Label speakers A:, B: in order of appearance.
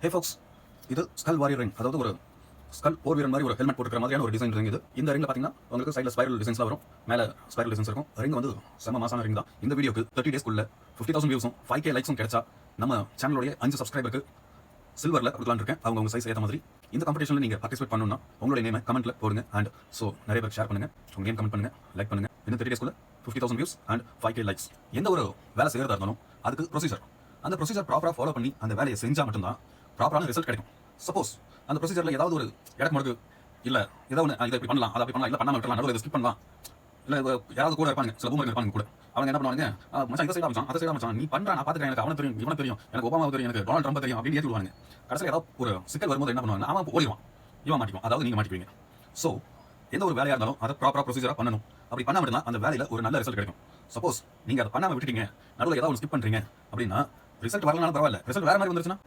A: ஹே Fox, இது skull warrior ring. அதாவது ஒரு ஸ்கல் போர் வீரன் மாதிரி ஒரு ஹெல்மெட் போட்டுக்கிற மாதிரியான ஒரு டிசைன் ரிங் இது. இந்த ரிங்ல பார்த்தீங்கன்னா உங்களுக்கு சைடில் ஸ்பைரல் டிசைன்ஸ்லாம் வரும், மேலே ஸ்பைரல் டிசைன்ஸ் இருக்கும். ரிங் வந்து செம்ம மாசான ரிங் தான். இந்த வீடியோக்கு 30 டேஸ்க்குள்ள 50,000 வியூஸும் 5K லைக்ஸும் கிடைச்சா நம்ம சேனலுடைய 5 சப்ஸ்கிரைபருக்கு சில்வரில் கொடுக்கலான்னு இருக்கேன். அவங்க சைஸ் ஏற்ற மாதிரி. இந்த காம்படிஷனில் நீங்கள் பார்ட்டிசிபேட் பண்ணணும்னா உங்களுடைய நேமை கமெண்ட்டில் போடுங்க. அண்ட் ஸோ நிறைய பேர் ஷேர் பண்ணுங்கள், உங்கள் நேம் கமெண்ட் பண்ணுங்கள், லைக் பண்ணுங்கள். இந்த 30 டேஸ்க்குள்ள 50,000 வியூஸ் அண்ட் 5K லைக்ஸ். எந்த ஒரு வேலை செய்யறதா இருந்தாலும் அதுக்கு ப்ரொசீஜர், அந்த ப்ரொசீஜர் ப்ராப்பராக ஃபாலோ பண்ணி அந்த வேலையை செஞ்சால் மட்டும்தான் ப்ராப்பரான ரிசல்ட் கிடைக்கும். சப்போஸ் அந்த ப்ரொசீஜரில் ஏதாவது ஒரு இடக்கு முடக்கு இல்லை, ஏதாவது ஒன்று இதை இப்படி பண்ணலாம், அதை அப்படி பண்ணலாம், இல்லை பண்ணாமல் விட்டுலாம், நடுவில் இதை ஸ்கிப் பண்ணலாம், இல்லை யாராவது கூட இருப்பாங்க, சில பூமர் இருப்பாங்க கூட. அவங்க என்ன பண்ணுவாங்க, மச்சான் இதை செய்ய மச்சான், அதை செய்ய மச்சான், நீ பண்ணுறா, நான் பார்த்துக்கிறேன், எனக்கு அவனை தெரியும், இவனை தெரியும், எனக்கு ஒபாமா தெரியும், எனக்கு டொனால்ட் ட்ரம்ப் தெரியும் அப்படின்னு ஏற்றி விடுவாங்க. கடைசியில் ஏதாவது ஒரு சிக்கல் வரும்போது என்ன பண்ணுவாங்க, அவன் ஓடிடுவான், இவன் மாட்டிக்குவான், அதாவது நீங்கள் மாட்டிக்குவீங்க. ஸோ எந்த ஒரு வேலையாக இருந்தாலும் அதை ப்ராப்பராக ப்ரொசீஜராக பண்ணணும். அப்படி பண்ணால் மட்டும்தான் அந்த வேலையில் ஒரு நல்ல ரிசல்ட் கிடைக்கும். சப்போஸ் நீங்கள் அதை பண்ணாமல் விட்டுட்டீங்க, நடுவில் ஏதாவது ஒரு ஸ்கிப் பண்ணுறீங்க அப்படின்னா ரிசல்ட் வரலனாலும் பரவாயில்ல, ரிசல்ட் வேறு மாதிரி வந்துருச்சுன்னா